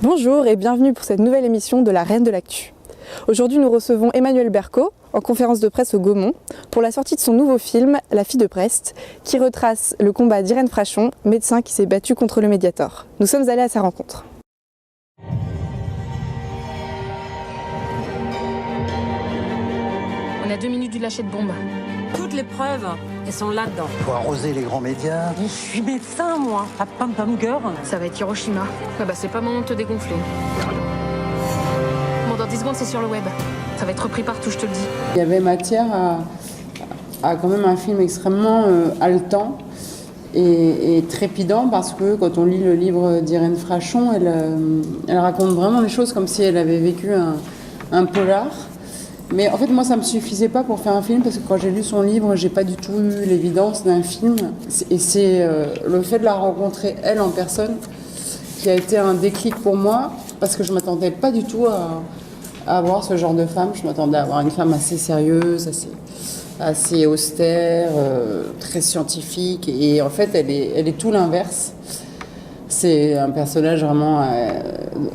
Bonjour et bienvenue pour cette nouvelle émission de la Reine de l'Actu. Aujourd'hui nous recevons Emmanuel Berco en conférence de presse au Gaumont pour la sortie de son nouveau film La fille de Brest qui retrace le combat d'Irène Frachon, médecin qui s'est battu contre le Mediator. Nous sommes allés à sa rencontre. On a 2 minutes du lâcher de bombe. Toutes les preuves, elles sont là-dedans. Faut arroser les grands médias. Je suis médecin, moi. À Pam Pam Girl. Ça va être Hiroshima. Ah bah c'est pas moment de te dégonfler. Bon, dans 10 secondes, c'est sur le web. Ça va être repris partout, je te le dis. Il y avait matière à quand même un film extrêmement haletant et trépidant parce que quand on lit le livre d'Irène Frachon, elle raconte vraiment les choses comme si elle avait vécu un polar. Mais en fait, moi, ça me suffisait pas pour faire un film parce que quand j'ai lu son livre, j'ai pas du tout eu l'évidence d'un film. Et c'est le fait de la rencontrer, elle, en personne, qui a été un déclic pour moi parce que je m'attendais pas du tout à avoir ce genre de femme. Je m'attendais à avoir une femme assez sérieuse, assez austère, très scientifique. Et en fait, elle est tout l'inverse. C'est un personnage vraiment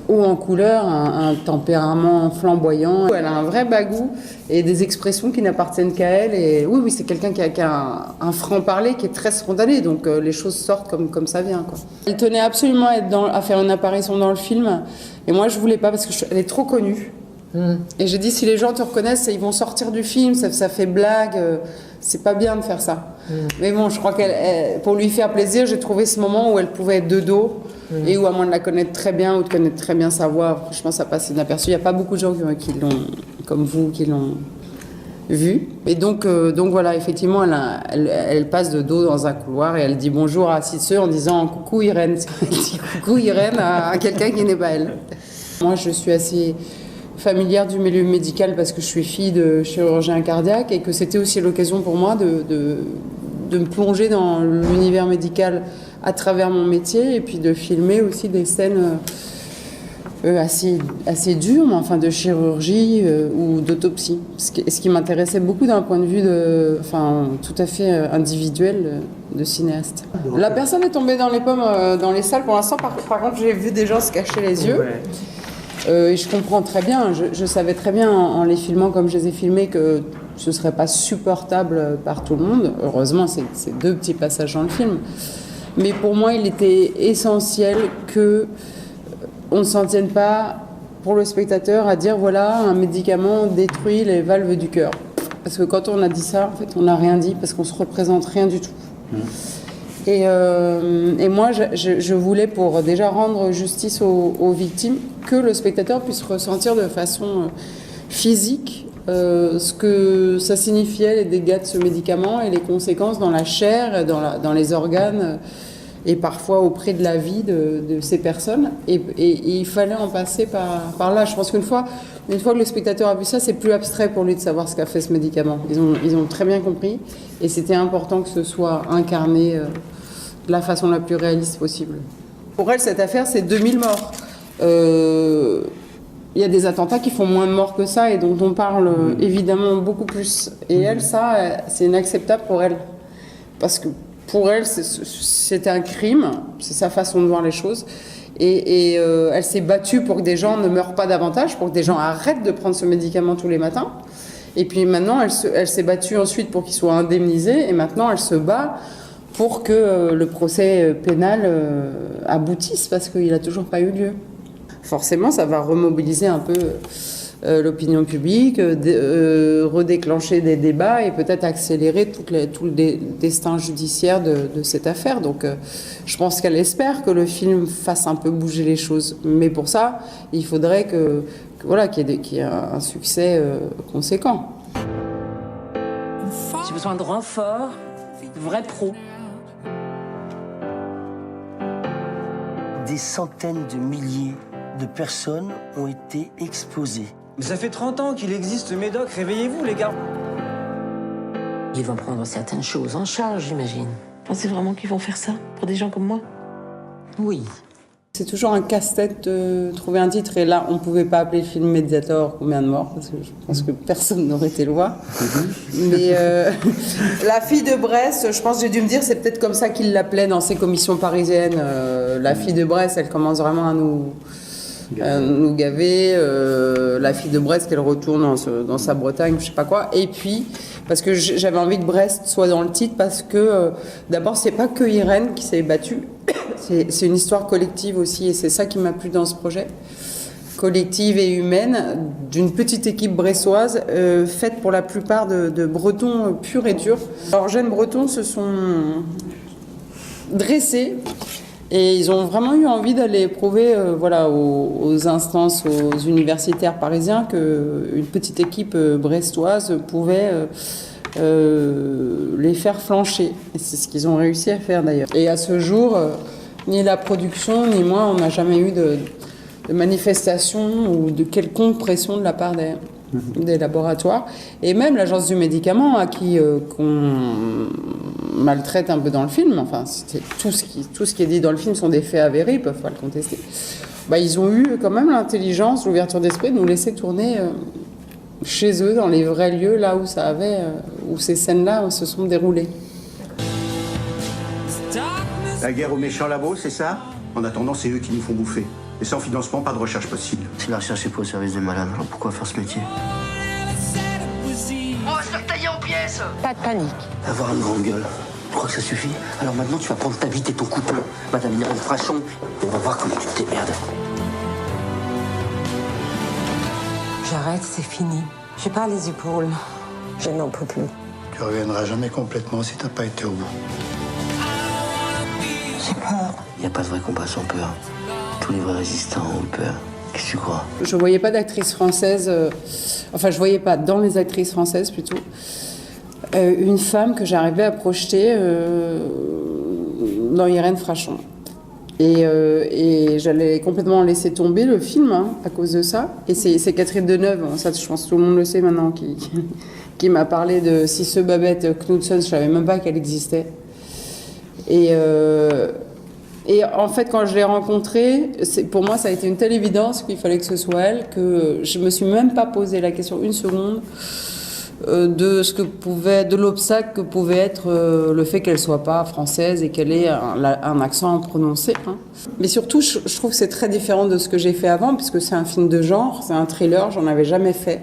haut en couleur, un tempérament flamboyant. Elle a un vrai bagou et des expressions qui n'appartiennent qu'à elle. Et oui, c'est quelqu'un qui a un franc-parler qui est très spontané, donc les choses sortent comme ça vient, quoi. Elle tenait absolument à faire une apparition dans le film, et moi je voulais pas parce qu'elle est trop connue. Et j'ai dit, si les gens te reconnaissent, ils vont sortir du film, ça fait blague, c'est pas bien de faire ça. Mais bon, je crois pour lui faire plaisir, j'ai trouvé ce moment où elle pouvait être de dos, et où à moins de la connaître très bien ou de connaître très bien sa voix, franchement ça passe inaperçu. Il n'y a pas beaucoup de gens qui l'ont, comme vous, qui l'ont vue. Et donc voilà, effectivement, elle passe de dos dans un couloir et elle dit bonjour à Cisseux en disant coucou Irène. Elle dit coucou Irène à quelqu'un qui n'est pas elle. Moi, je suis assez familière du milieu médical parce que je suis fille de chirurgien cardiaque et que c'était aussi l'occasion pour moi de me plonger dans l'univers médical à travers mon métier et puis de filmer aussi des scènes assez dures, mais enfin de chirurgie ou d'autopsie. Ce qui m'intéressait beaucoup d'un point de vue tout à fait individuel de cinéaste. La personne est tombée dans les pommes dans les salles pour l'instant. Par contre, j'ai vu des gens se cacher les yeux. Ouais. Et je comprends très bien, je savais très bien en les filmant comme je les ai filmés que ce ne serait pas supportable par tout le monde. Heureusement, c'est 2 petits passages dans le film. Mais pour moi, il était essentiel qu'on ne s'en tienne pas pour le spectateur à dire voilà, un médicament détruit les valves du cœur. Parce que quand on a dit ça, en fait, on n'a rien dit parce qu'on ne se représente rien du tout. Et moi, je voulais, pour déjà rendre justice aux victimes, que le spectateur puisse ressentir de façon physique ce que ça signifiait, les dégâts de ce médicament et les conséquences dans la chair, dans les organes et parfois auprès de la vie de ces personnes. Et il fallait en passer par là. Je pense qu'une fois que le spectateur a vu ça, c'est plus abstrait pour lui de savoir ce qu'a fait ce médicament. Ils ont très bien compris et c'était important que ce soit incarné de la façon la plus réaliste possible. Pour elle, cette affaire, c'est 2000 morts. Il y a des attentats qui font moins de morts que ça et dont on parle évidemment beaucoup plus. Et elle, ça, c'est inacceptable pour elle. Parce que pour elle, c'est un crime, c'est sa façon de voir les choses. Et elle s'est battue pour que des gens ne meurent pas davantage, pour que des gens arrêtent de prendre ce médicament tous les matins. Et puis maintenant, elle s'est battue ensuite pour qu'ils soient indemnisés. Et maintenant, elle se bat pour que le procès pénal aboutisse, parce qu'il n'a toujours pas eu lieu. Forcément, ça va remobiliser un peu l'opinion publique, redéclencher des débats et peut-être accélérer tout le destin judiciaire de cette affaire. Donc je pense qu'elle espère que le film fasse un peu bouger les choses. Mais pour ça, il faudrait qu'il y ait un succès conséquent. J'ai besoin de renforts, vrais pros. Des centaines de milliers de personnes ont été exposées. Mais ça fait 30 ans qu'il existe ce médoc, réveillez-vous les gars. Ils vont prendre certaines choses en charge, j'imagine. Pensez vraiment qu'ils vont faire ça pour des gens comme moi? Oui. C'est toujours un casse-tête de trouver un titre, et là, on ne pouvait pas appeler le film Mediator Combien de morts, parce que je pense que personne n'aurait été le voir. Mais La fille de Brest, je pense que j'ai dû me dire, c'est peut-être comme ça qu'il l'appelait dans ses commissions parisiennes. La fille de Brest, elle commence vraiment Nougavé, la fille de Brest qu'elle retourne dans sa Bretagne, je sais pas quoi. Et puis, parce que j'avais envie que Brest soit dans le titre, parce que d'abord, c'est pas que Irène qui s'est battue, c'est une histoire collective aussi, et c'est ça qui m'a plu dans ce projet. Collective et humaine, d'une petite équipe brestoise, faite pour la plupart de Bretons purs et durs. Alors, jeunes Bretons se sont dressés et ils ont vraiment eu envie d'aller prouver aux instances, aux universitaires parisiens qu'une petite équipe brestoise pouvait les faire flancher. Et c'est ce qu'ils ont réussi à faire d'ailleurs. Et à ce jour, ni la production ni moi, on n'a jamais eu de manifestation ou de quelconque pression de la part des laboratoires. Et même l'Agence du médicament, à qui qu'on maltraite un peu dans le film, enfin, tout ce qui est dit dans le film sont des faits avérés, ils ne peuvent pas le contester. Ils ont eu quand même l'intelligence, l'ouverture d'esprit de nous laisser tourner chez eux, dans les vrais lieux, là où ces scènes-là se sont déroulées. La guerre aux méchants labos, c'est ça? En attendant, c'est eux qui nous font bouffer. Et sans financement, pas de recherche possible. Si la recherche est pas au service des malades, alors pourquoi faire ce métier? On va se faire tailler en pièces. Pas de panique. Avoir une grande gueule. Tu crois que ça suffit? Alors maintenant, tu vas prendre ta bite et ton couteau, Madame Irène Frachon, et on va voir comment tu te démerdes. J'arrête, c'est fini. J'ai pas les épaules. Je n'en peux plus. Tu reviendras jamais complètement si t'as pas été au bout. J'ai peur. Il n'y a pas de vrai combat sans peur. Tous les vrais résistants ont peur. Qu'est-ce que tu crois? Je voyais pas d'actrice française, je voyais pas dans les actrices françaises plutôt, une femme que j'arrivais à projeter dans Irène Frachon. Et j'allais complètement laisser tomber le film à cause de ça. Et c'est Catherine Deneuve, ça je pense que tout le monde le sait maintenant, qui m'a parlé de Cissé Babette Knudsen, je savais même pas qu'elle existait. Et en fait, quand je l'ai rencontrée, pour moi, ça a été une telle évidence qu'il fallait que ce soit elle, que je me suis même pas posé la question une seconde de l'obstacle que pouvait être le fait qu'elle soit pas française et qu'elle ait un accent prononcé. Mais surtout, je trouve que c'est très différent de ce que j'ai fait avant, puisque c'est un film de genre, c'est un thriller, j'en avais jamais fait.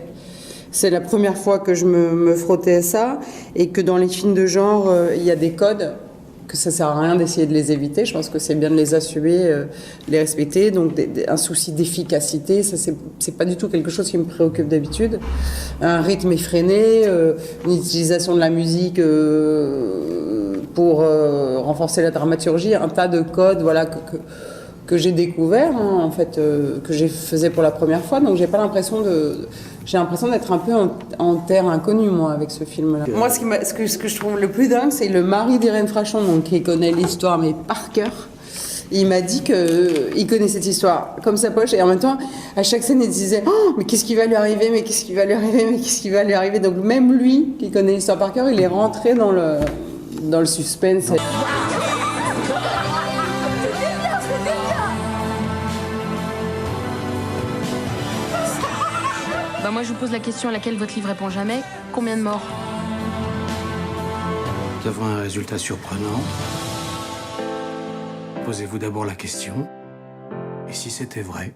C'est la première fois que je me frottais à ça, et que dans les films de genre, il y a des codes, que ça sert à rien d'essayer de les éviter. Je pense que c'est bien de les assumer, de les respecter. Donc un souci d'efficacité, ça c'est pas du tout quelque chose qui me préoccupe d'habitude. Un rythme effréné, une utilisation de la musique pour renforcer la dramaturgie, un tas de codes, que j'ai découvert, en fait, que j'ai faisais pour la première fois. Donc j'ai l'impression d'être un peu en terre inconnue, moi, avec ce film-là. Moi, ce que je trouve le plus dingue, c'est le mari d'Irène Frachon, donc, qui connaît l'histoire, mais par cœur. Il m'a dit qu'il connaît cette histoire comme sa poche, et en même temps, à chaque scène, il disait « Oh, mais qu'est-ce qui va lui arriver? Mais qu'est-ce qui va lui arriver? Mais qu'est-ce qui va lui arriver ?» Donc même lui, qui connaît l'histoire par cœur, il est rentré dans le suspense. Moi, je vous pose la question à laquelle votre livre répond jamais. Combien de morts? Nous avons un résultat surprenant. Posez-vous d'abord la question. Et si c'était vrai?